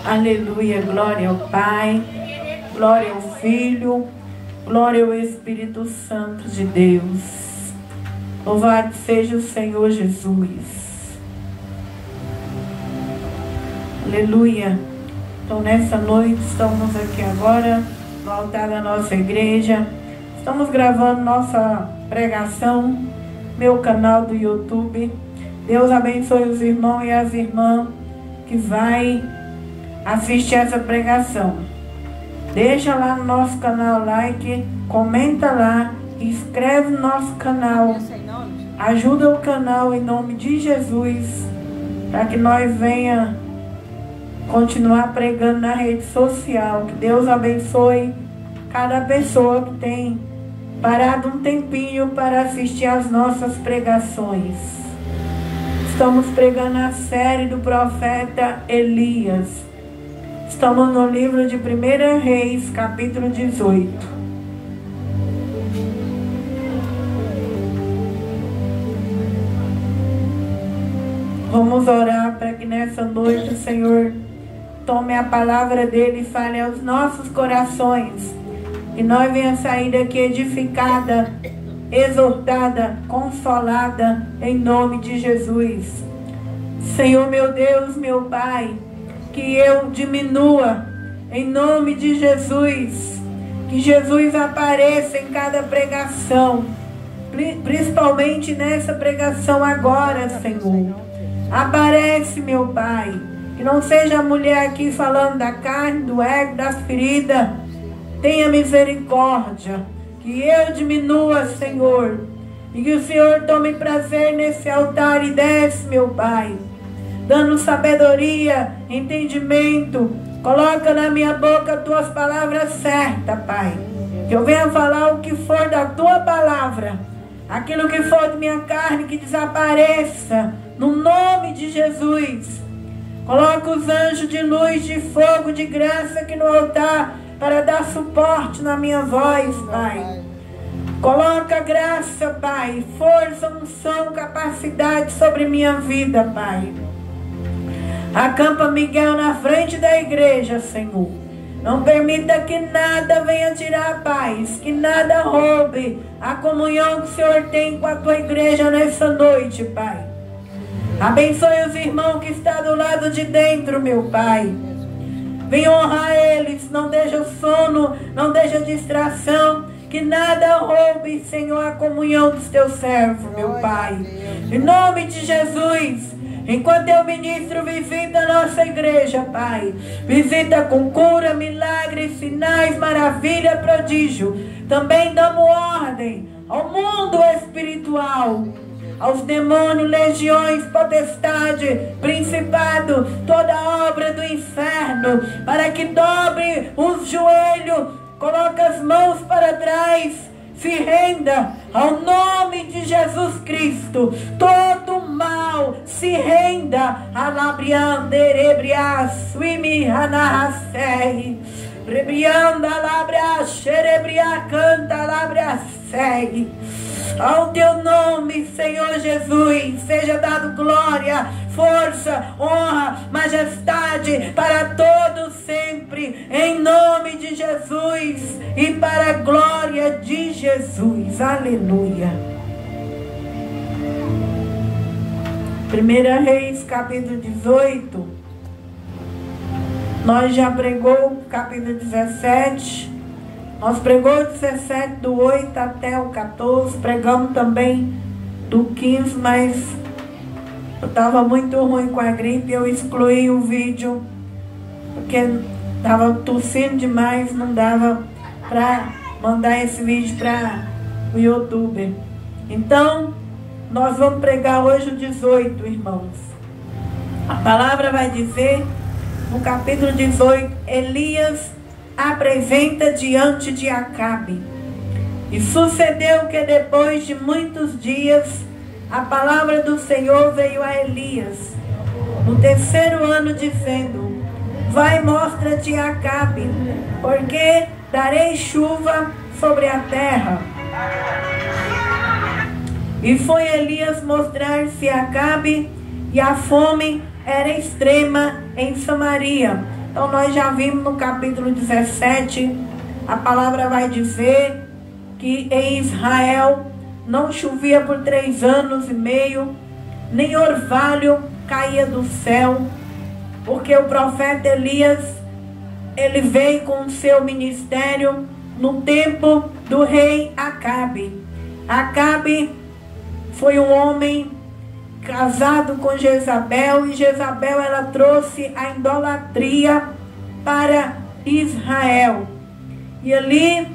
Aleluia, glória ao Pai, glória ao Filho, glória ao Espírito Santo de Deus. Louvado seja o Senhor Jesus. Aleluia. Então nessa noite estamos aqui agora no altar da nossa igreja. Estamos gravando nossa pregação, meu canal do YouTube. Deus abençoe os irmãos e as irmãs que vai assistir essa pregação. Deixa lá no nosso canal like, comenta lá, inscreve no nosso canal, ajuda o canal em nome de Jesus, para que nós venha continuar pregando na rede social. Que Deus abençoe cada pessoa que tem parado um tempinho para assistir às nossas pregações. Estamos pregando a série do profeta Elias. Estamos no livro de 1 Reis, capítulo 18. Vamos orar para que nessa noite o Senhor tome a palavra dele e fale aos nossos corações. E nós venhamos sair daqui edificada, exortada, consolada, em nome de Jesus. Senhor meu Deus, meu Pai, que eu diminua, em nome de Jesus. Que Jesus apareça em cada pregação, principalmente nessa pregação agora, Senhor. Aparece, meu Pai. Que não seja a mulher aqui falando da carne, do ego, das feridas. Tenha misericórdia. Que eu diminua, Senhor. E que o Senhor tome prazer nesse altar e desce, meu Pai, dando sabedoria, entendimento. Coloca na minha boca as tuas palavras certas, Pai. Que eu venha falar o que for da tua palavra. Aquilo que for de minha carne, que desapareça. No nome de Jesus. Coloca os anjos de luz, de fogo, de graça aqui no altar, para dar suporte na minha voz, Pai. Coloca graça, Pai, força, unção, capacidade sobre minha vida, Pai. Acampa Miguel na frente da igreja, Senhor. Não permita que nada venha tirar a paz, que nada roube a comunhão que o Senhor tem com a tua igreja nessa noite, Pai. Abençoe os irmãos que estão do lado de dentro, meu Pai. Venha honrar eles, não deixa sono, não deixa distração, que nada roube, Senhor, a comunhão dos teus servos, meu Pai. Em nome de Jesus, enquanto eu ministro, visita a nossa igreja, Pai. Visita com cura, milagres, sinais, maravilha, prodígio. Também damos ordem ao mundo espiritual, aos demônios, legiões, potestade, principado, toda obra do inferno, para que dobre os joelhos, coloque as mãos para trás, se renda ao nome de Jesus Cristo. Todo mal se renda. Alabrianderebrias, suimi anahasei, rebrianda labria, xerebria canta labria sei. Ao teu nome, Senhor Jesus, seja dado glória, força, honra, majestade para todos sempre, em nome de Jesus e para a glória de Jesus. Aleluia. 1 Reis, capítulo 18. Nós já pregou o capítulo 17. Nós pregamos 17, do 8 até o 14. Pregamos também do 15, mas eu estava muito ruim com a gripe. Eu excluí o vídeo, porque estava tossindo demais. Não dava para mandar esse vídeo para o YouTube. Então, nós vamos pregar hoje o 18, irmãos. A palavra vai dizer, no capítulo 18, Elias apresenta diante de Acabe. E sucedeu que depois de muitos dias, a palavra do Senhor veio a Elias no 3º ano, dizendo: vai, mostra-te a Acabe, porque darei chuva sobre a terra. E foi Elias mostrar-se a Acabe, e a fome era extrema em Samaria, Então nós já vimos no capítulo 17, a palavra vai dizer que em Israel não chovia por 3 anos e meio, nem orvalho caía do céu, porque o profeta Elias, ele veio com o seu ministério no tempo do rei Acabe. Acabe foi um homem casado com Jezabel, e Jezabel ela trouxe a idolatria para Israel. E ali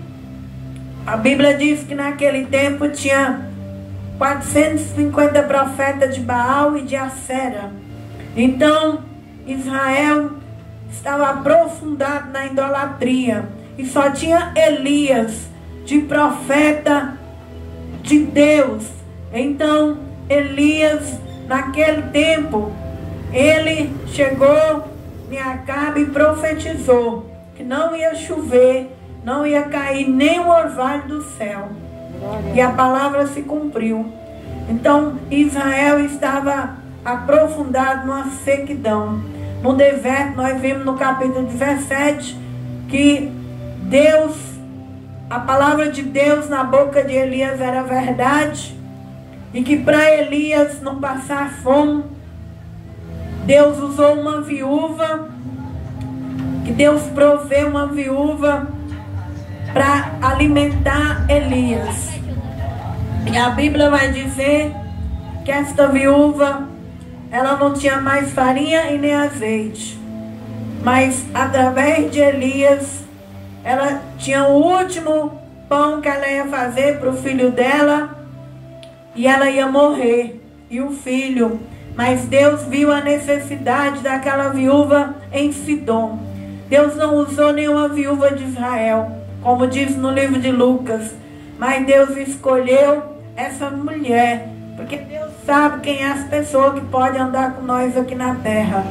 a Bíblia diz que naquele tempo tinha 450 profetas de Baal e de Acera. Então Israel estava aprofundado na idolatria, e só tinha Elias de profeta de Deus. Então Elias, naquele tempo, ele chegou em Acabe e profetizou que não ia chover, não ia cair nem um orvalho do céu. E a palavra se cumpriu. Então Israel estava aprofundado numa sequidão, no deserto. Nós vimos no capítulo 17 que Deus, a palavra de Deus na boca de Elias era verdade, e que para Elias não passar fome, Deus usou uma viúva, que Deus proveu uma viúva para alimentar Elias. E a Bíblia vai dizer que esta viúva, ela não tinha mais farinha e nem azeite, mas através de Elias, ela tinha o último pão que ela ia fazer para o filho dela, e ela ia morrer, e o filho. Mas Deus viu a necessidade daquela viúva em Sidom. Deus não usou nenhuma viúva de Israel, como diz no livro de Lucas, mas Deus escolheu essa mulher, porque Deus sabe quem é as pessoas que podem andar com nós aqui na terra.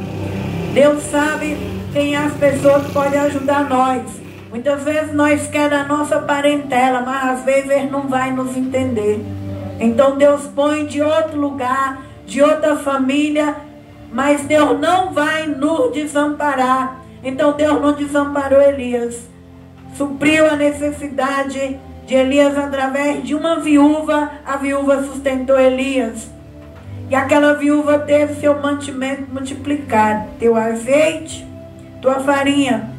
Deus sabe quem é as pessoas que podem ajudar nós. Muitas vezes nós queremos a nossa parentela, mas às vezes ele não vai nos entender. Então Deus põe de outro lugar, de outra família, mas Deus não vai nos desamparar. Então Deus não desamparou Elias. Supriu a necessidade de Elias através de uma viúva. A viúva sustentou Elias. E aquela viúva teve seu mantimento multiplicado. Teu azeite, tua farinha.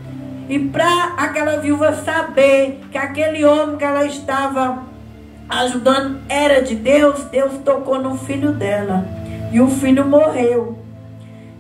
E para aquela viúva saber que aquele homem que ela estava ajudando era de Deus, Deus tocou no filho dela. E o filho morreu.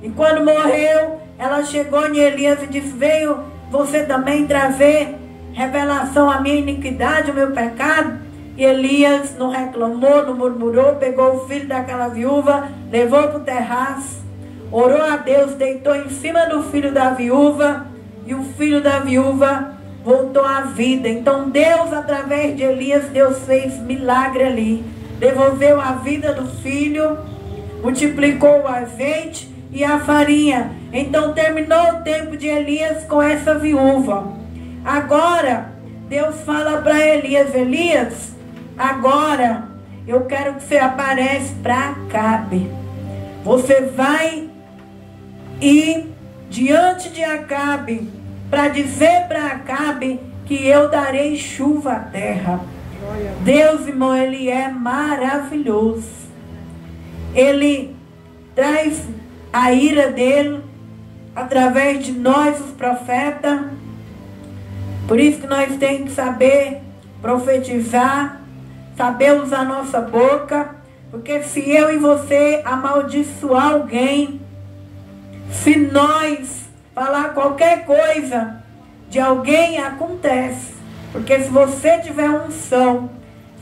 E quando morreu, ela chegou em Elias e disse: veio você também trazer revelação à minha iniquidade, o meu pecado? E Elias não reclamou, não murmurou, pegou o filho daquela viúva, levou para o terraço, orou a Deus, deitou em cima do filho da viúva, e o filho da viúva voltou à vida. Então Deus, através de Elias, Deus fez milagre ali. Devolveu a vida do filho, multiplicou o azeite e a farinha. Então terminou o tempo de Elias com essa viúva. Agora Deus fala para Elias: Elias, agora eu quero que você apareça para Acabe. Você vai ir diante de Acabe para dizer para Acabe que eu darei chuva à terra. Deus, irmão, ele é maravilhoso. Ele traz a ira dele através de nós, os profetas. Por isso que nós temos que saber profetizar, saber usar nossa boca, porque se eu e você amaldiçoar alguém, se nós falar qualquer coisa de alguém, acontece. Porque se você tiver unção,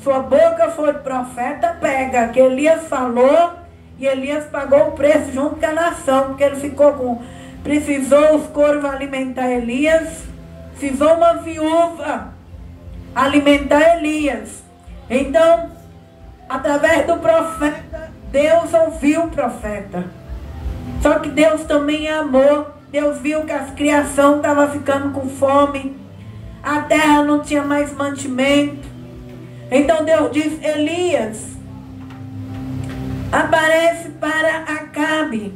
sua boca for profeta, pega. Que Elias falou, e Elias pagou o preço junto com a nação, porque ele ficou com... Precisou os corvos alimentar Elias, precisou uma viúva alimentar Elias. Então, através do profeta, Deus ouviu o profeta. Só que Deus também amou. Deus viu que a criação estava ficando com fome, a terra não tinha mais mantimento. Então Deus disse: Elias, aparece para Acabe.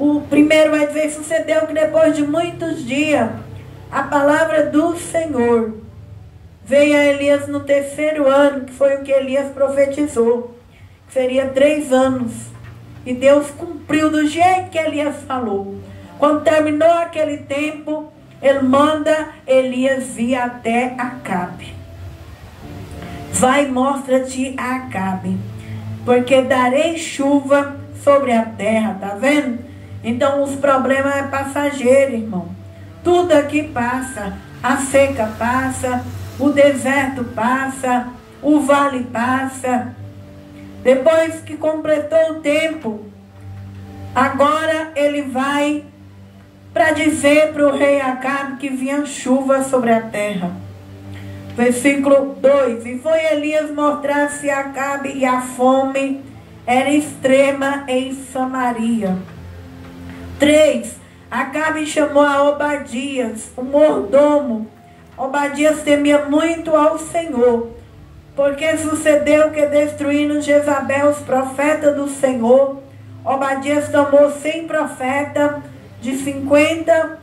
O primeiro vai dizer: sucedeu que depois de muitos dias, a palavra do Senhor veio a Elias no 3º ano, que foi o que Elias profetizou, que seria 3 anos. E Deus cumpriu do jeito que Elias falou. Quando terminou aquele tempo, ele manda Elias vir até Acabe. Vai, mostra-te a Acabe, porque darei chuva sobre a terra. Tá vendo? Então os problemas é passageiro, irmão. Tudo aqui passa. A seca passa, o deserto passa, o vale passa. Depois que completou o tempo, agora ele vai para dizer para o rei Acabe que vinha chuva sobre a terra. Versículo 2: e foi Elias mostrar-se a Acabe, e a fome era extrema em Samaria. 3: Acabe chamou a Obadias, o mordomo. Obadias temia muito ao Senhor, porque sucedeu que, destruindo Jezabel os profetas do Senhor, Obadias tomou 100 profetas, de 50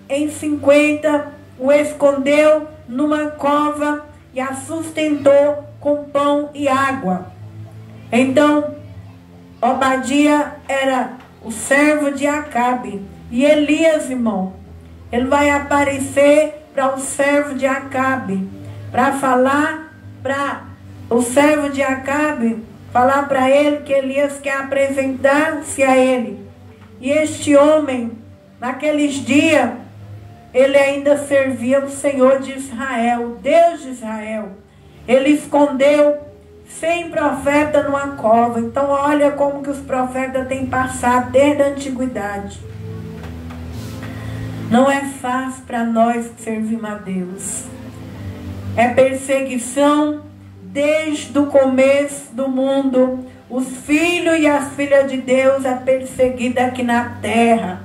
em 50, o escondeu numa cova e a sustentou com pão e água. Então, Obadia era o servo de Acabe. E Elias, irmão, ele vai aparecer para o servo de Acabe, para falar para o servo de Acabe, falar para ele que Elias quer apresentar-se a ele. E este homem, naqueles dias, ele ainda servia o Senhor de Israel, o Deus de Israel. Ele escondeu 100 profetas numa cova. Então olha como que os profetas têm passado desde a antiguidade. Não é fácil para nós que servimos a Deus. É perseguição desde o começo do mundo. Os filhos e as filhas de Deus é perseguido aqui na terra.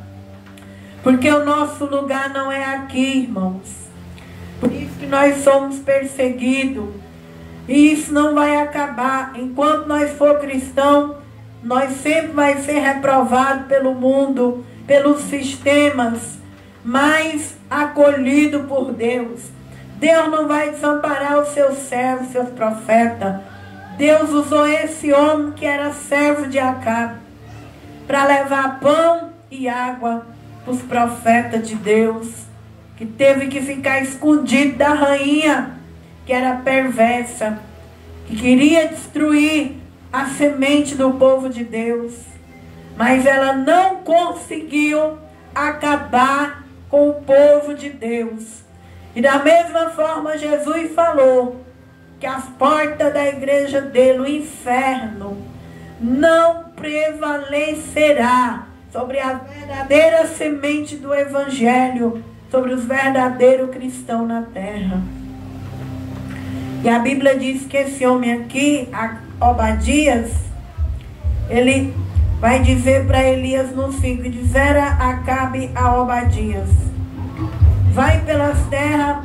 Porque o nosso lugar não é aqui, irmãos. Por isso que nós somos perseguidos. E isso não vai acabar. Enquanto nós for cristãos, nós sempre vai ser reprovados pelo mundo, pelos sistemas, mas acolhido por Deus. Deus não vai desamparar os seus servos, seus profetas. Deus usou esse homem que era servo de Acabe para levar pão e água para os profetas de Deus, que teve que ficar escondido da rainha, que era perversa, que queria destruir a semente do povo de Deus. Mas ela não conseguiu acabar com o povo de Deus. E da mesma forma Jesus falou que as portas da igreja dele, o inferno, não prevalecerá sobre a verdadeira semente do evangelho, sobre os verdadeiros cristãos na terra. E a Bíblia diz que esse homem aqui, Obadias, ele vai dizer para Elias no 5, dizera Acabe a Obadias: vai pelas terras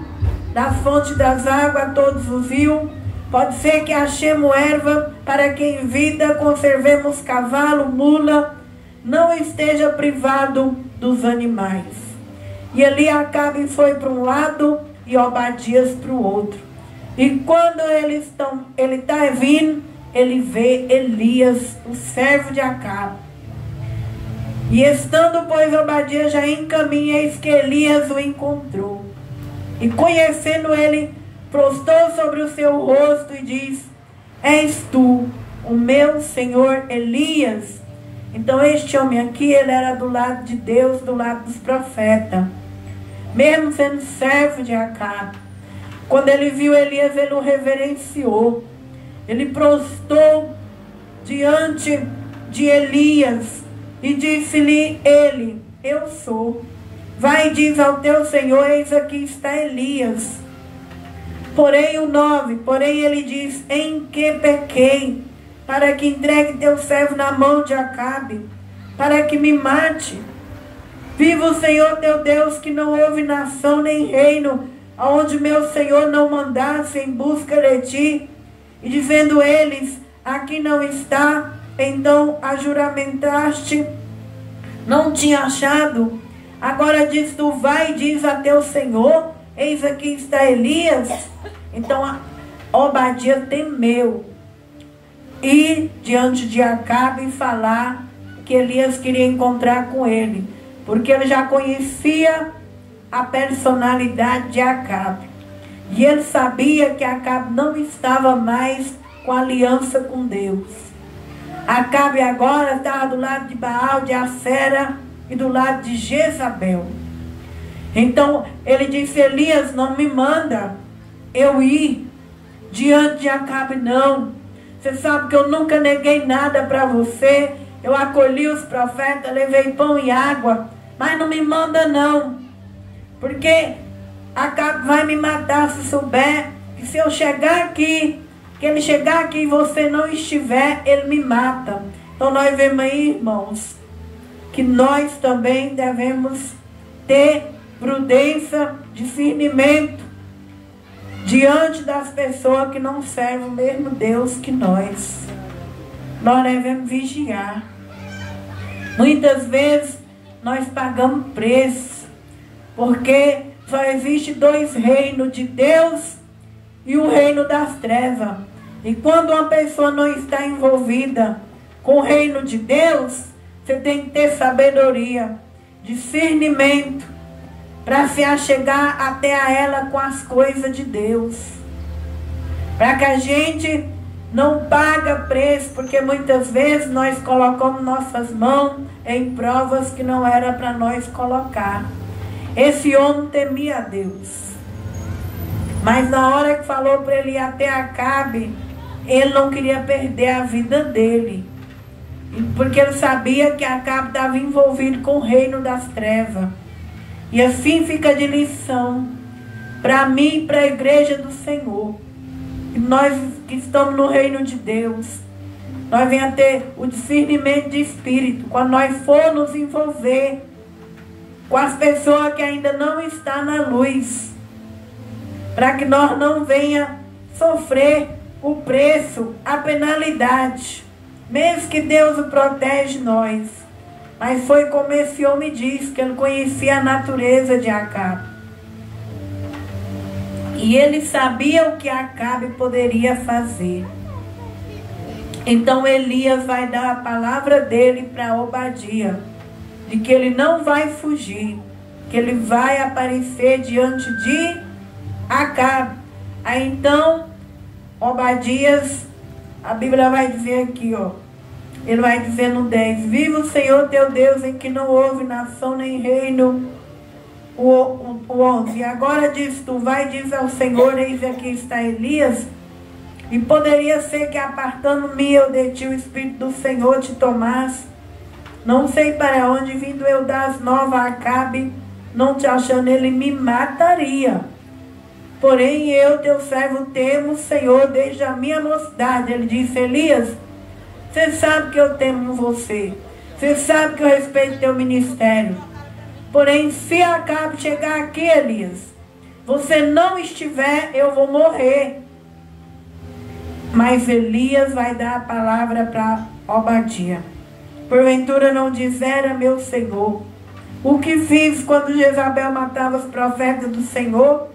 da fonte das águas, todos os rios, pode ser que achemos erva para que em vida conservemos cavalo, mula, não esteja privado dos animais. E ali Acabe foi para um lado e Obadias para o outro. E quando ele está vindo, ele vê Elias, o servo de Acabe. E estando, pois, Obadias já em caminho, eis que Elias o encontrou. E conhecendo ele, prostou sobre o seu rosto e diz: és tu, o meu senhor Elias? Então este homem aqui, ele era do lado de Deus, do lado dos profetas, mesmo sendo servo de Acabe. Quando ele viu Elias, ele o reverenciou. Ele prostou diante de Elias e disse-lhe ele: eu sou. Vai e diz ao teu senhor: eis aqui está Elias. Porém o 9, porém ele diz: em que pequei, para que entregue teu servo na mão de Acabe, para que me mate? Viva o Senhor teu Deus, que não houve nação nem reino aonde meu Senhor não mandasse em busca de ti. E dizendo eles: aqui não está, então ajuramentaste não tinha achado. Agora diz, tu vai e diz a teu senhor, eis aqui está Elias. Então Obadias temeu ir diante de Acabe e falar que Elias queria encontrar com ele, porque ele já conhecia a personalidade de Acabe. E ele sabia que Acabe não estava mais com aliança com Deus. Acabe agora estava do lado de Baal, de Acera e do lado de Jezabel. Então ele disse, Elias, não me manda eu ir diante de Acabe, não. Você sabe que eu nunca neguei nada para você. Eu acolhi os profetas, levei pão e água, mas não me manda não, porque Acabe vai me matar se souber. E se eu chegar aqui, que ele chegar aqui e você não estiver, ele me mata. Então nós vemos aí, irmãos, que nós também devemos ter prudência, discernimento diante das pessoas que não servem o mesmo Deus que nós. Nós devemos vigiar. Muitas vezes nós pagamos preço, porque só existe dois reinos, de Deus e o reino das trevas. E quando uma pessoa não está envolvida com o reino de Deus, você tem que ter sabedoria, discernimento, para se achegar até a ela com as coisas de Deus. Para que a gente não paga preço, porque muitas vezes nós colocamos nossas mãos em provas que não era para nós colocar. Esse homem temia a Deus. Mas na hora que falou para ele ir até Acabe, ele não queria perder a vida dele. Porque ele sabia que Acabe estava envolvido com o reino das trevas. E assim fica de lição para mim e para a igreja do Senhor. E nós que estamos no reino de Deus, nós venhamos ter o discernimento de espírito quando nós for nos envolver com as pessoas que ainda não estão na luz, para que nós não venha sofrer o preço, a penalidade, mesmo que Deus o protege nós. Mas foi como esse homem disse, que ele conhecia a natureza de Acabe. E ele sabia o que Acabe poderia fazer. Então Elias vai dar a palavra dele para Obadias, de que ele não vai fugir, que ele vai aparecer diante de Acabe. Aí então Obadias, a Bíblia vai dizer aqui, ó, ele vai dizer no 10, viva o Senhor teu Deus, em que não houve nação nem reino. O 11, agora diz, tu vai, diz ao Senhor, eis aqui está Elias. E poderia ser que apartando-me eu de ti, o Espírito do Senhor te tomasse. Não sei para onde, vindo eu dar as novas a Acabe, não te achando, ele me mataria. Porém eu, teu servo, temo o Senhor desde a minha mocidade. Ele disse, Elias, você sabe que eu temo você. Você sabe que eu respeito teu ministério. Porém, se Acabe chegar aqui, Elias, você não estiver, eu vou morrer. Mas Elias vai dar a palavra para Obadias. Porventura não dissera meu Senhor, o que fiz quando Jezabel matava os profetas do Senhor?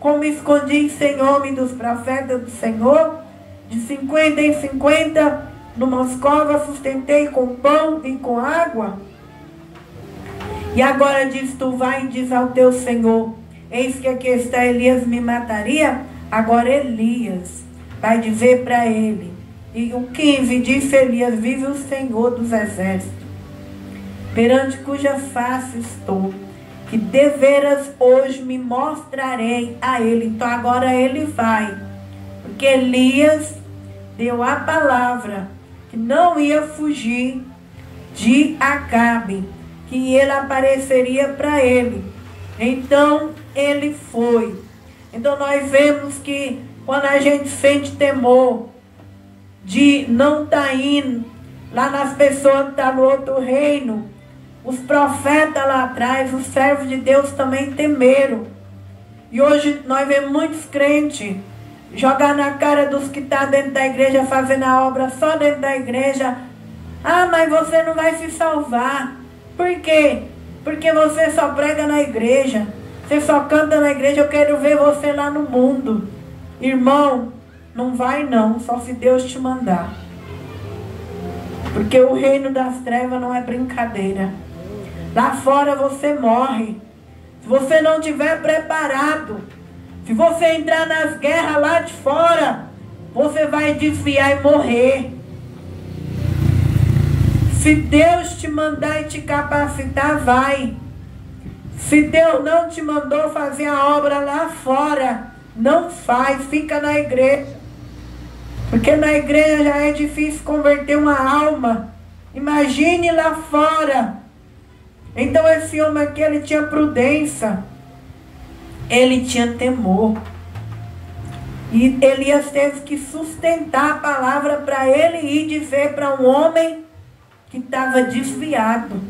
Como escondi sem homem dos profetas do Senhor? De 50 em 50, numas covas sustentei com pão e com água? E agora diz, tu vai e diz ao teu Senhor, eis que aqui está Elias, me mataria? Agora Elias vai dizer para ele. E o 15, disse Elias, vive o Senhor dos exércitos, perante cuja face estou, que deveras hoje me mostrarei a ele. Então agora ele vai, porque Elias deu a palavra que não ia fugir de Acabe, que ele apareceria para ele. Então ele foi. Então nós vemos que quando a gente sente temor de não estar indo lá nas pessoas que estão no outro reino, os profetas lá atrás, os servos de Deus também temeram. E hoje nós vemos muitos crentes jogar na cara dos que estão dentro da igreja, fazendo a obra só dentro da igreja. Ah, mas você não vai se salvar. Por quê? Porque você só prega na igreja. Você só canta na igreja. Eu quero ver você lá no mundo. Irmão, não vai não, só se Deus te mandar. Porque o reino das trevas não é brincadeira. Lá fora você morre. Se você não estiver preparado, se você entrar nas guerras lá de fora, você vai desviar e morrer. Se Deus te mandar e te capacitar, vai. Se Deus não te mandou fazer a obra lá fora, não faz, fica na igreja. Porque na igreja já é difícil converter uma alma. Imagine lá fora. Então esse homem aqui, ele tinha prudência. Ele tinha temor. E Elias teve que sustentar a palavra para ele ir dizer para um homem que estava desviado.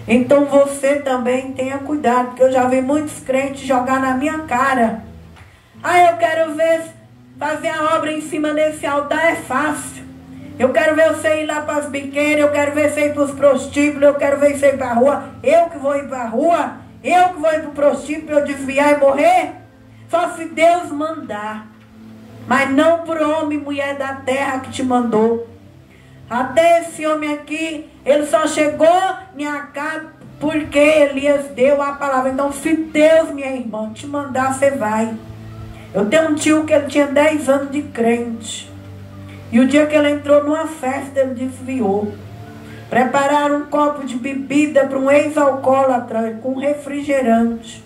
Então você também tenha cuidado, porque eu já vi muitos crentes jogar na minha cara. Eu quero ver fazer a obra em cima desse altar, é fácil. Eu quero ver você ir lá para as biqueiras, eu quero ver você ir para os prostíbulos, eu quero ver você ir para a rua. Eu que vou ir para a rua, eu que vou ir para o prostíbulo para eu desviar e morrer? Só se Deus mandar. Mas não por homem e mulher da terra que te mandou. Até esse homem aqui, ele só chegou em Acabe porque Elias deu a palavra. Então, se Deus, minha irmã, te mandar, você vai. Eu tenho um tio que ele tinha 10 anos de crente. E o dia que ele entrou numa festa, ele desviou. Prepararam um copo de bebida para um ex-alcoólatra com refrigerante.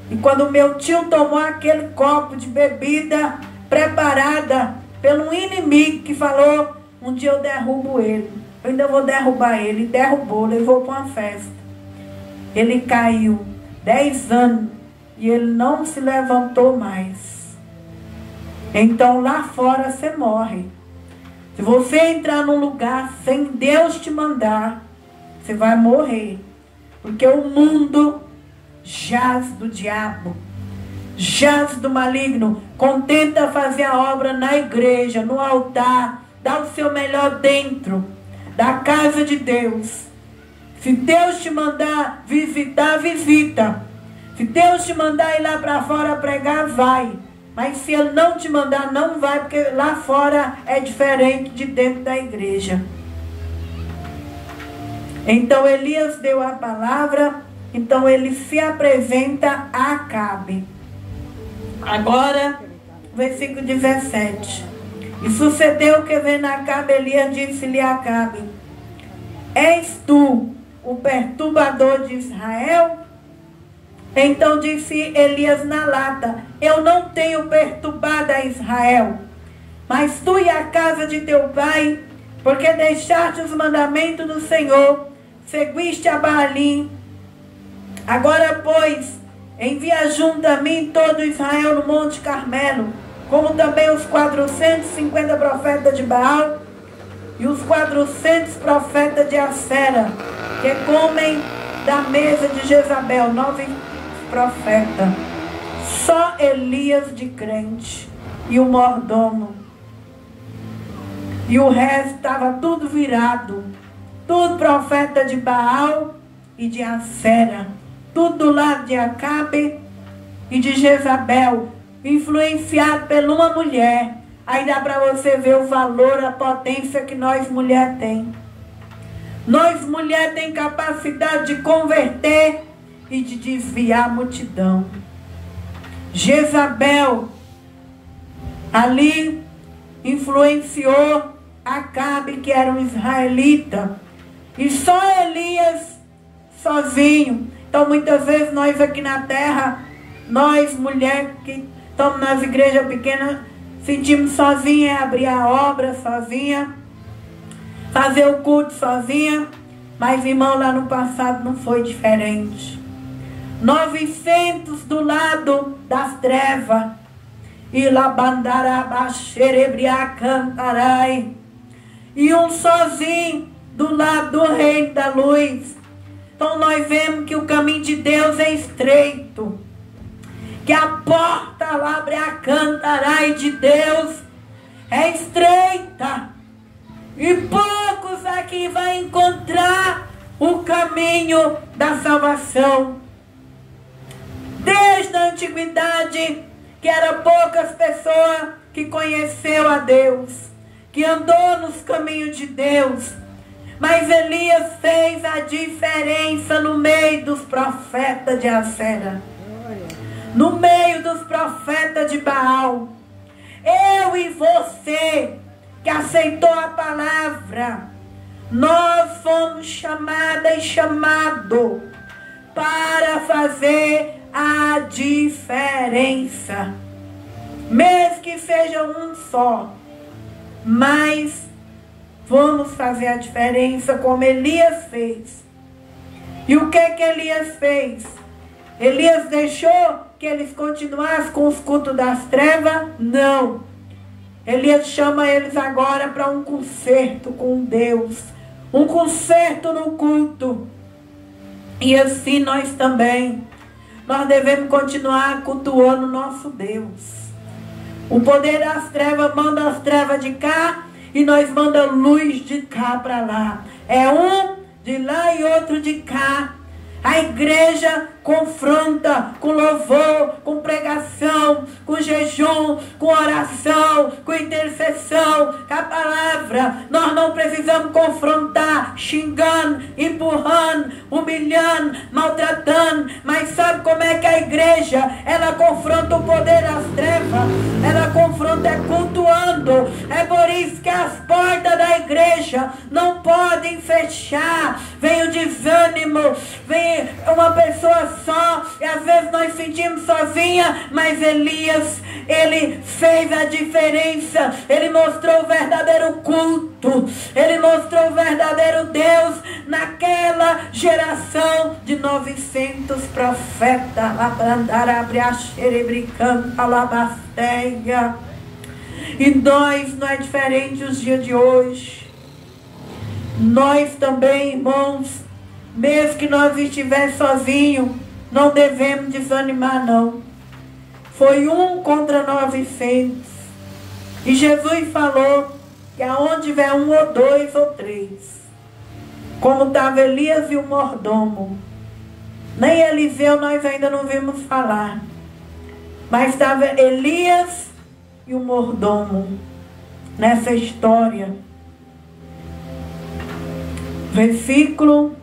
E quando meu tio tomou aquele copo de bebida preparada pelo inimigo que falou, um dia eu derrubo ele. Eu ainda vou derrubar ele. E derrubou, levou para uma festa. Ele caiu 10 anos e ele não se levantou mais. Então lá fora você morre. Se você entrar num lugar sem Deus te mandar, você vai morrer. Porque o mundo jaz do diabo, jaz do maligno. Contenta fazer a obra na igreja, no altar. Dá o seu melhor dentro da casa de Deus. Se Deus te mandar visitar, visita. Se Deus te mandar ir lá para fora pregar, vai. Mas se Ele não te mandar, não vai, porque lá fora é diferente de dentro da igreja. Então Elias deu a palavra, então ele se apresenta a Acabe. Agora, versículo 17. E sucedeu que vendo Acabe, Elias disse-lhe a Acabe: És tu o perturbador de Israel? Então disse Elias na lata: Eu não tenho perturbado a Israel, mas tu e a casa de teu pai, porque deixaste os mandamentos do Senhor, seguiste a Baalim. Agora, pois, envia junto a mim todo Israel no Monte Carmelo, como também os 450 profetas de Baal e os 400 profetas de Acera, que comem da mesa de Jezabel. 9 profetas. Só Elias de crente e o mordomo. E o resto estava tudo virado. Tudo profeta de Baal e de Acera. Tudo do lado de Acabe e de Jezabel. Influenciado por uma mulher. Aí dá para você ver o valor, a potência que nós mulher tem. Nós mulher tem capacidade de converter e de desviar a multidão. Jezabel ali influenciou Acabe, que era um israelita. E só Elias sozinho. Então muitas vezes nós aqui na terra, nós mulheres que estamos nas igrejas pequenas, sentimos sozinha, abrir a obra sozinha, fazer o culto sozinha. Mas irmão, lá no passado não foi diferente. 900 do lado das trevas. E labandarabasherebriacantarai. E um sozinho do lado do reino da luz. Então nós vemos que o caminho de Deus é estreito. Que a porta labriacantarai de Deus é estreita. E poucos aqui vão encontrar o caminho da salvação. Desde a antiguidade, que eram poucas pessoas que conheceu a Deus, que andou nos caminhos de Deus. Mas Elias fez a diferença no meio dos profetas de Acera, no meio dos profetas de Baal. Eu e você, que aceitou a palavra, nós fomos chamadas e chamados para fazer a diferença. Mesmo que seja um só, mas vamos fazer a diferença como Elias fez. E o que Elias fez? Elias deixou que eles continuassem com os cultos das trevas? Não. Elias chama eles agora para um concerto com Deus. Um concerto no culto. E assim nós também. Nós devemos continuar cultuando nosso Deus. O poder das trevas manda as trevas de cá e nós manda luz de cá para lá. É um de lá e outro de cá. A igreja confronta com louvor, com pregação, com jejum, com oração, com intercessão, com a palavra. Nós não precisamos confrontar xingando, empurrando, humilhando, maltratando. Mas sabe como é que a igreja, ela confronta o poder das trevas? Ela confronta cultuando. É por isso que as portas da igreja não podem fechar. Vem o desânimo, vem uma pessoa só, e às vezes nós sentimos sozinha, mas Elias, ele fez a diferença. Ele mostrou o verdadeiro culto, ele mostrou o verdadeiro Deus naquela geração de 900 profetas. E nós não é diferente os dias de hoje. Nós também, irmãos, mesmo que nós estivermos sozinhos, não devemos desanimar, não. Foi 1 contra 900. E Jesus falou que aonde tiver 1 ou 2 ou 3, como estava Elias e o mordomo. Nem Eliseu nós ainda não vimos falar. Mas estava Elias e o mordomo nessa história. Versículo.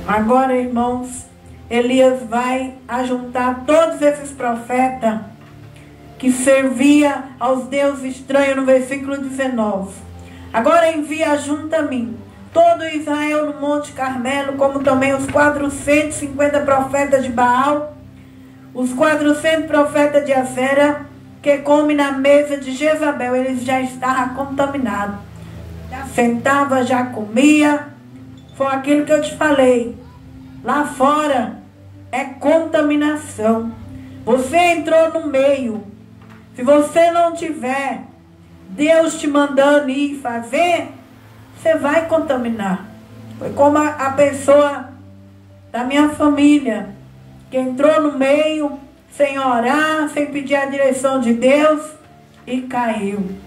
Agora, irmãos, Elias vai ajuntar todos esses profetas que servia aos deuses estranhos no versículo 19. Agora envia junto a mim todo Israel no Monte Carmelo, como também os 450 profetas de Baal, os 400 profetas de Acera, que comem na mesa de Jezabel. Eles já estavam contaminados. Já sentava, já comia. Foi aquilo que eu te falei. Lá fora é contaminação. Você entrou no meio. Se você não tiver Deus te mandando ir fazer, você vai contaminar. Foi como a pessoa da minha família, que entrou no meio, sem orar, sem pedir a direção de Deus, e caiu.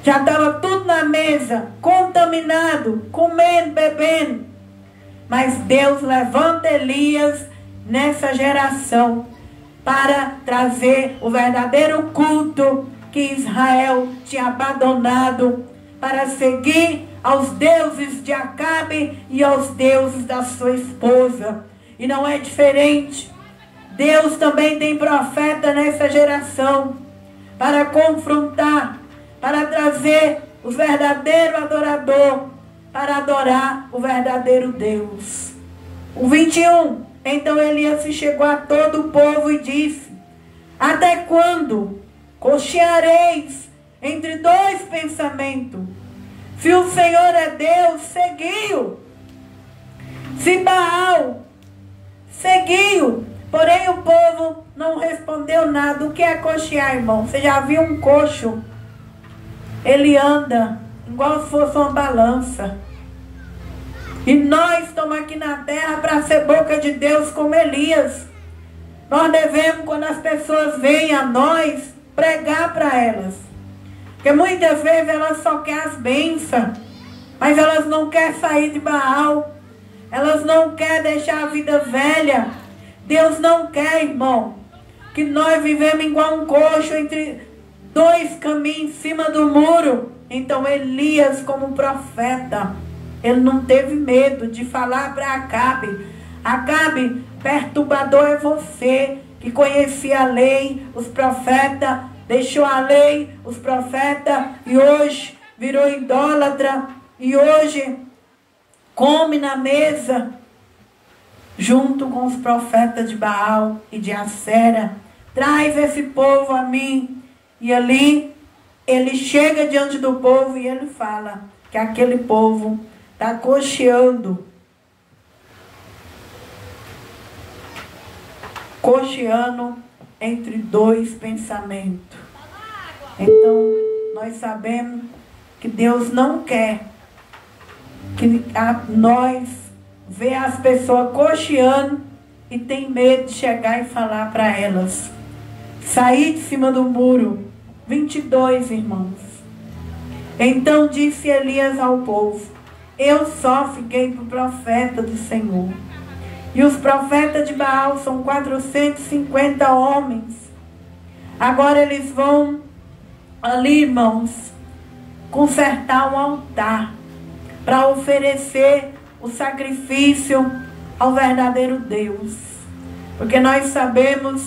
Já estava tudo na mesa, contaminado, comendo, bebendo. Mas Deus levanta Elias nessa geração para trazer o verdadeiro culto que Israel tinha abandonado, para seguir aos deuses de Acabe e aos deuses da sua esposa. E não é diferente. Deus também tem profeta nessa geração para confrontar, para trazer o verdadeiro adorador, para adorar o verdadeiro Deus. O 21. Então Elias se chegou a todo o povo e disse: até quando cocheareis entre 2 pensamentos? Se o Senhor é Deus, segui-o. Se Baal, segui-o. Porém o povo não respondeu nada. O que é cochear, irmão? Você já viu um coxo? Ele anda igual se fosse uma balança. E nós estamos aqui na terra para ser boca de Deus como Elias. Nós devemos, quando as pessoas vêm a nós, pregar para elas. Porque muitas vezes elas só querem as bênçãos. Mas elas não querem sair de Baal. Elas não querem deixar a vida velha. Deus não quer, irmão, que nós vivemos igual um coxo entre dois caminhos em cima do muro. Então Elias, como profeta, ele não teve medo de falar para Acabe: Acabe, perturbador é você, que conhecia a lei, os profetas, deixou a lei, os profetas, e hoje virou idólatra, e hoje come na mesa junto com os profetas de Baal e de Acera. Traz esse povo a mim. E ali ele chega diante do povo e ele fala que aquele povo está cocheando entre dois pensamentos. Então nós sabemos que Deus não quer que nós vê as pessoas cocheando e tem medo de chegar e falar para elas. Sair de cima do muro. 22, irmãos. Então disse Elias ao povo: eu só fiquei para o profeta do Senhor. E os profetas de Baal são 450 homens. Agora eles vão ali, irmãos, consertar um altar para oferecer o sacrifício ao verdadeiro Deus. Porque nós sabemos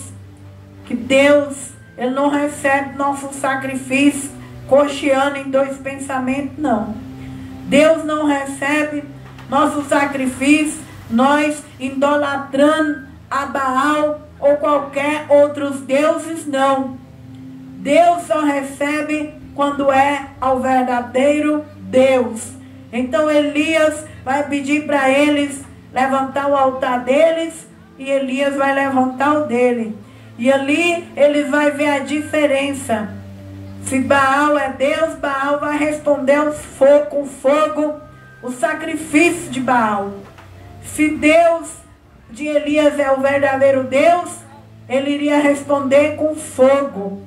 que Deus, Ele não recebe nosso sacrifício cocheando em dois pensamentos, não. Deus não recebe nosso sacrifício nós idolatrando a Baal ou qualquer outros deuses, não. Deus só recebe quando é ao verdadeiro Deus. Então Elias vai pedir para eles levantar o altar deles e Elias vai levantar o dele. E ali eles vão ver a diferença. Se Baal é Deus, Baal vai responder com fogo o sacrifício de Baal. Se Deus de Elias é o verdadeiro Deus, ele iria responder com fogo.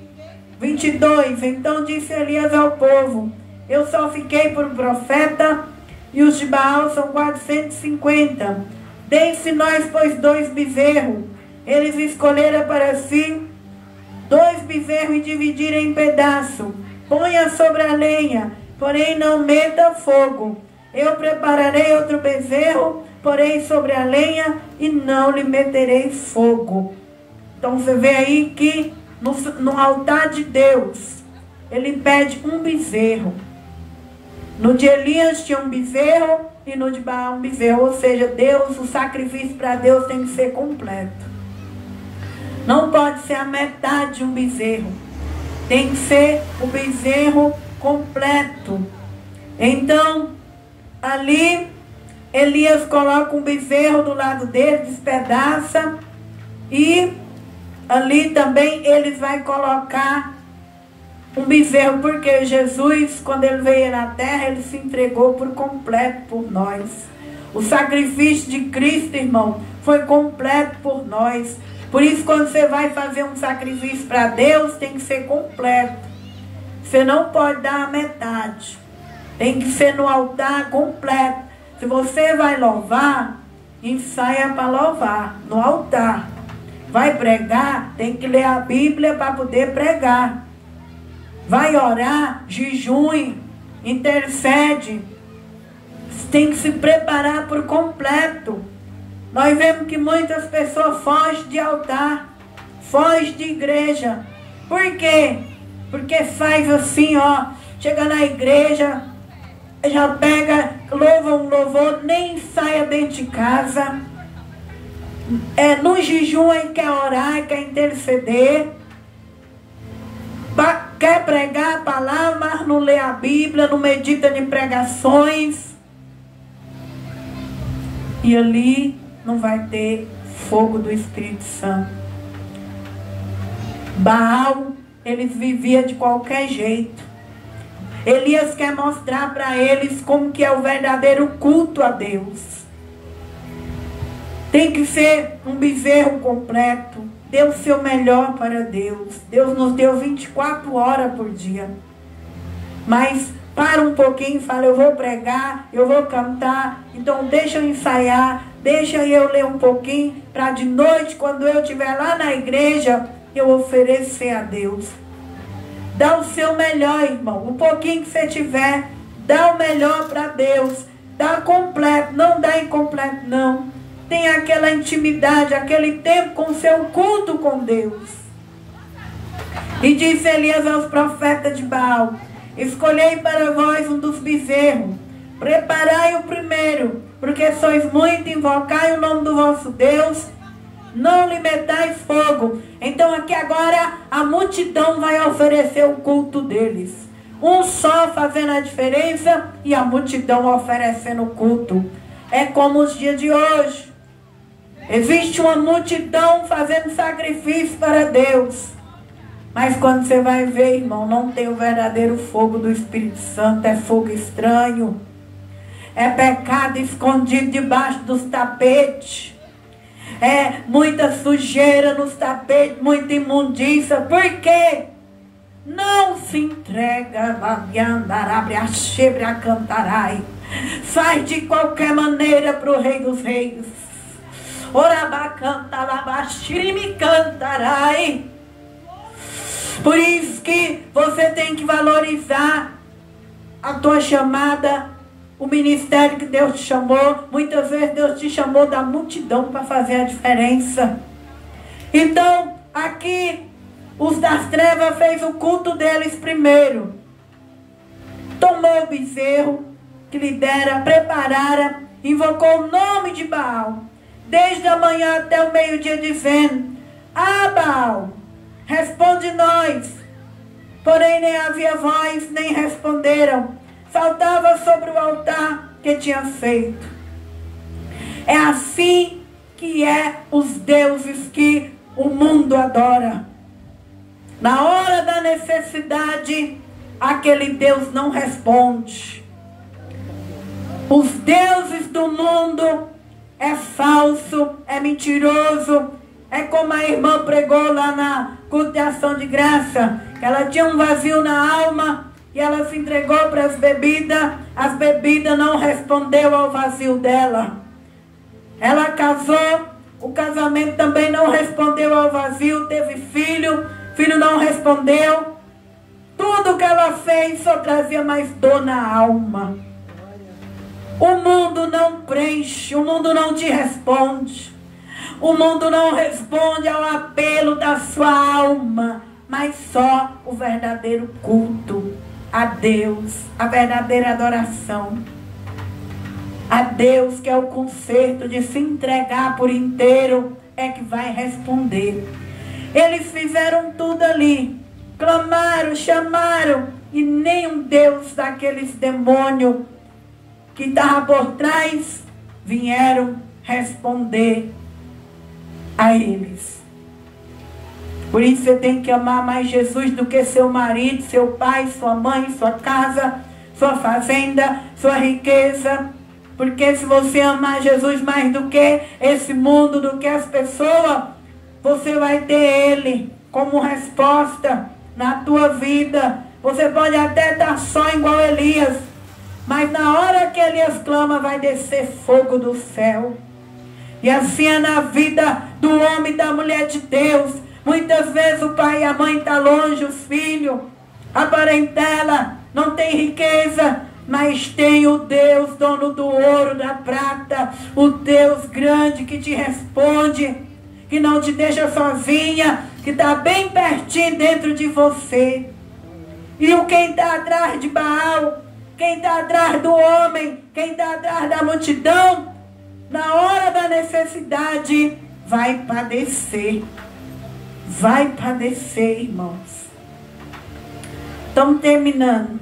22. Então disse Elias ao povo: eu só fiquei por profeta, e os de Baal são 450. Deem-se nós, pois, 2 bezerros. Eles escolheram para si 2 bezerros e dividiram em pedaço. Ponha sobre a lenha, porém não meta fogo. Eu prepararei outro bezerro, porém sobre a lenha, e não lhe meterei fogo. Então você vê aí que no altar de Deus, ele pede um bezerro. No de Elias tinha um bezerro e no de Baal um bezerro. Ou seja, Deus, o sacrifício para Deus tem que ser completo. Não pode ser a metade de um bezerro. Tem que ser o bezerro completo. Então, ali, Elias coloca um bezerro do lado dele, despedaça. E ali também ele vai colocar um bezerro, porque Jesus, quando ele veio na terra, ele se entregou por completo por nós. O sacrifício de Cristo, irmão, foi completo por nós. Por isso, quando você vai fazer um sacrifício para Deus, tem que ser completo. Você não pode dar a metade. Tem que ser no altar completo. Se você vai louvar, ensaia para louvar no altar. Vai pregar, tem que ler a Bíblia para poder pregar. Vai orar, jejum, intercede. Tem que se preparar por completo. Nós vemos que muitas pessoas fogem de altar, fogem de igreja. Por quê? Porque faz assim, ó, chega na igreja, já pega, louva um louvor, nem saia dentro de casa. No jejum aí quer orar, quer interceder. Quer pregar a palavra, mas não lê a Bíblia, não medita em pregações. E ali não vai ter fogo do Espírito Santo. Baal, eles viviam de qualquer jeito. Elias quer mostrar para eles como que é o verdadeiro culto a Deus. Tem que ser um bezerro completo. Dê o seu melhor para Deus. Deus nos deu 24 horas por dia. Mas para um pouquinho e fala, eu vou pregar, eu vou cantar, então deixa eu ensaiar, deixa eu ler um pouquinho, para de noite, quando eu estiver lá na igreja, eu oferecer a Deus. Dá o seu melhor, irmão, o pouquinho que você tiver, dá o melhor para Deus, dá completo, não dá incompleto não. Tem aquela intimidade, aquele tempo com o seu culto com Deus. E disse Elias aos profetas de Baal, escolhei para vós um dos bezerros, preparai o primeiro, porque sois muito, invocai o nome do vosso Deus, não lhe metais fogo. Então aqui agora a multidão vai oferecer o culto deles. Um só fazendo a diferença e a multidão oferecendo o culto. É como os dias de hoje. Existe uma multidão fazendo sacrifício para Deus. Mas quando você vai ver, irmão, não tem o verdadeiro fogo do Espírito Santo. É fogo estranho. É pecado escondido debaixo dos tapetes. É muita sujeira nos tapetes, muita imundícia. Por quê? Não se entrega, cantarai. Faz de qualquer maneira para o Rei dos Reis. Me cantarai. Por isso que você tem que valorizar a tua chamada, o ministério que Deus te chamou. Muitas vezes Deus te chamou da multidão para fazer a diferença. Então, aqui, os das trevas fez o culto deles primeiro. Tomou o bezerro que lhe dera, preparara, invocou o nome de Baal, desde a manhã até o meio-dia, dizendo, Baal, responde nós. Porém nem havia voz, nem responderam. Saltava sobre o altar que tinha feito. É assim que é os deuses que o mundo adora. Na hora da necessidade, aquele Deus não responde. Os deuses do mundo é falso, é mentiroso. É como a irmã pregou lá na culto de ação de graça. Ela tinha um vazio na alma e ela se entregou para as bebidas não respondeu ao vazio dela. Ela casou, o casamento também não respondeu ao vazio, teve filho não respondeu. Tudo que ela fez só trazia mais dor na alma. O mundo não preenche, o mundo não te responde. O mundo não responde ao apelo da sua alma, mas só o verdadeiro culto a Deus, a verdadeira adoração a Deus, que é o conserto de se entregar por inteiro, é que vai responder. Eles fizeram tudo ali, clamaram, chamaram, e nenhum Deus daqueles demônios que estavam por trás vieram responder a eles. Por isso você tem que amar mais Jesus do que seu marido, seu pai, sua mãe, sua casa, sua fazenda, sua riqueza. Porque se você amar Jesus mais do que esse mundo, do que as pessoas, você vai ter Ele como resposta na tua vida. Você pode até estar só igual Elias, mas na hora que Elias clama, vai descer fogo do céu. E assim é na vida do homem e da mulher de Deus. Muitas vezes o pai e a mãe estão longe, os filhos, a parentela, não tem riqueza, mas tem o Deus, dono do ouro, da prata, o Deus grande que te responde, que não te deixa sozinha, que está bem pertinho dentro de você. E quem está atrás de Baal, quem está atrás do homem, quem está atrás da multidão, na hora da necessidade, vai padecer. Vai padecer, irmãos. Estamos terminando.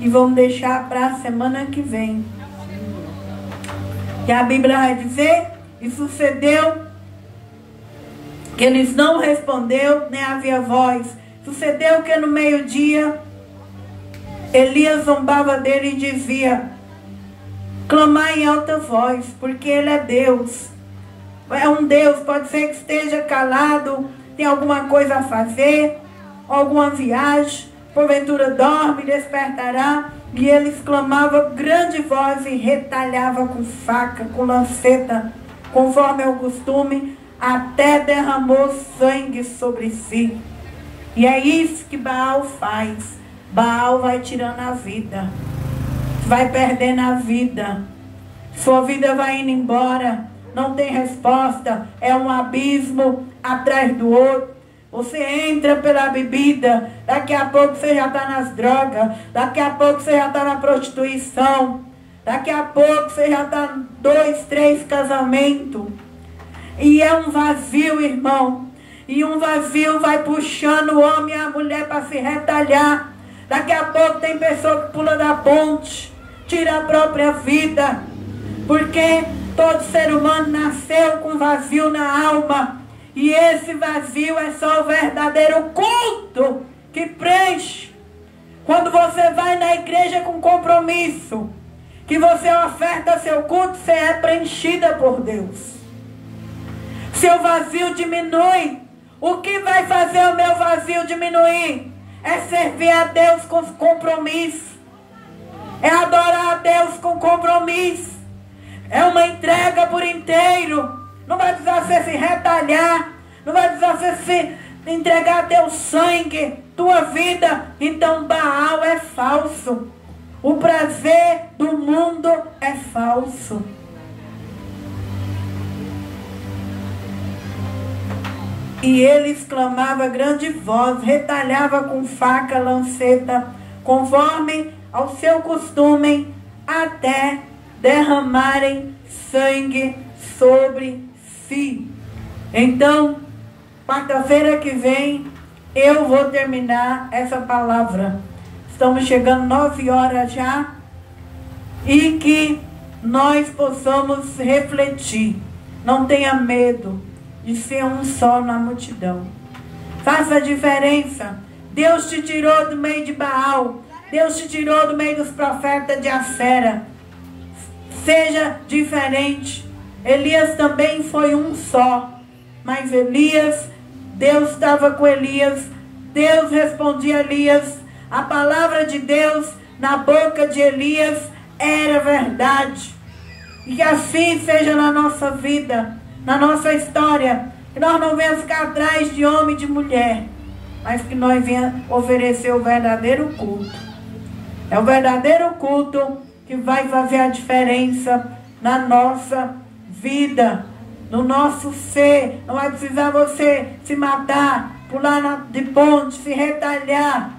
E vamos deixar para a semana que vem. Que a Bíblia vai dizer, e sucedeu que eles não responderam, nem havia voz. Sucedeu que no meio-dia, Elias zombava dele e dizia, clamar em alta voz, porque ele é Deus. É um Deus, pode ser que esteja calado, tem alguma coisa a fazer, alguma viagem, porventura dorme e despertará. E ele exclamava grande voz e retalhava com faca, com lanceta, conforme é o costume, até derramou sangue sobre si. E é isso que Baal faz. Baal vai tirando a vida, vai perdendo a vida, sua vida vai indo embora, não tem resposta, é um abismo atrás do outro. Você entra pela bebida, daqui a pouco você já está nas drogas, daqui a pouco você já está na prostituição, daqui a pouco você já está em 2, 3 casamentos. E é um vazio, irmão. E um vazio vai puxando o homem e a mulher para se retalhar. Daqui a pouco tem pessoa que pula da ponte, tira a própria vida. Porque todo ser humano nasceu com vazio na alma. E esse vazio é só o verdadeiro culto que preenche. Quando você vai na igreja com compromisso, que você oferta seu culto, você é preenchida por Deus. Seu vazio diminui. O que vai fazer o meu vazio diminuir? É servir a Deus com compromisso. É adorar a Deus com compromisso. É uma entrega por inteiro. Não vai precisar você se retalhar. Não vai precisar você se entregar teu sangue, tua vida. Então Baal é falso. O prazer do mundo é falso. E ele exclamava grande voz, retalhava com faca, lanceta, conforme ao seu costume, até derramarem sangue sobre si. Então, quarta-feira que vem, eu vou terminar essa palavra. Estamos chegando 9 horas já. E que nós possamos refletir. Não tenha medo de ser um só na multidão. Faça a diferença. Deus te tirou do meio de Baal. Deus te tirou do meio dos profetas de Acera. Seja diferente. Elias também foi um só. Mas Elias, Deus estava com Elias. Deus respondia a Elias. A palavra de Deus na boca de Elias era verdade. E que assim seja na nossa vida, na nossa história. Que nós não venhamos ficar atrás de homem e de mulher, mas que nós venhamos oferecer o verdadeiro culto. É o verdadeiro culto que vai fazer a diferença na nossa vida, no nosso ser. Não vai precisar você se matar, pular de ponte, se retalhar,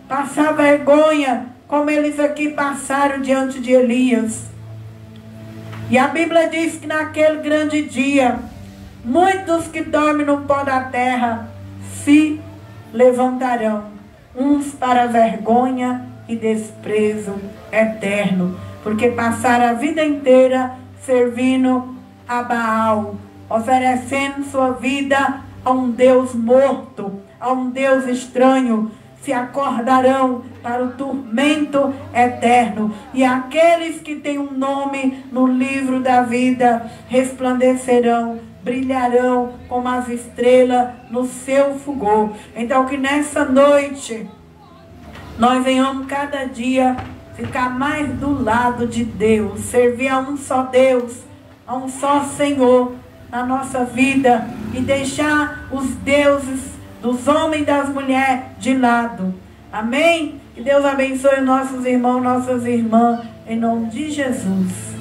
passar vergonha, como eles aqui passaram diante de Elias. E a Bíblia diz que naquele grande dia, muitos que dormem no pó da terra se levantarão, uns para vergonha e desprezo eterno, porque passaram a vida inteira servindo a Baal, oferecendo sua vida a um Deus morto, a um Deus estranho. Se acordarão para o tormento eterno. E aqueles que têm um nome no livro da vida resplandecerão, brilharão como as estrelas no seu fulgor. Então que nessa noite nós venhamos cada dia ficar mais do lado de Deus, servir a um só Deus, a um só Senhor na nossa vida, e deixar os deuses dos homens e das mulheres de lado. Amém? Que Deus abençoe nossos irmãos, nossas irmãs, em nome de Jesus.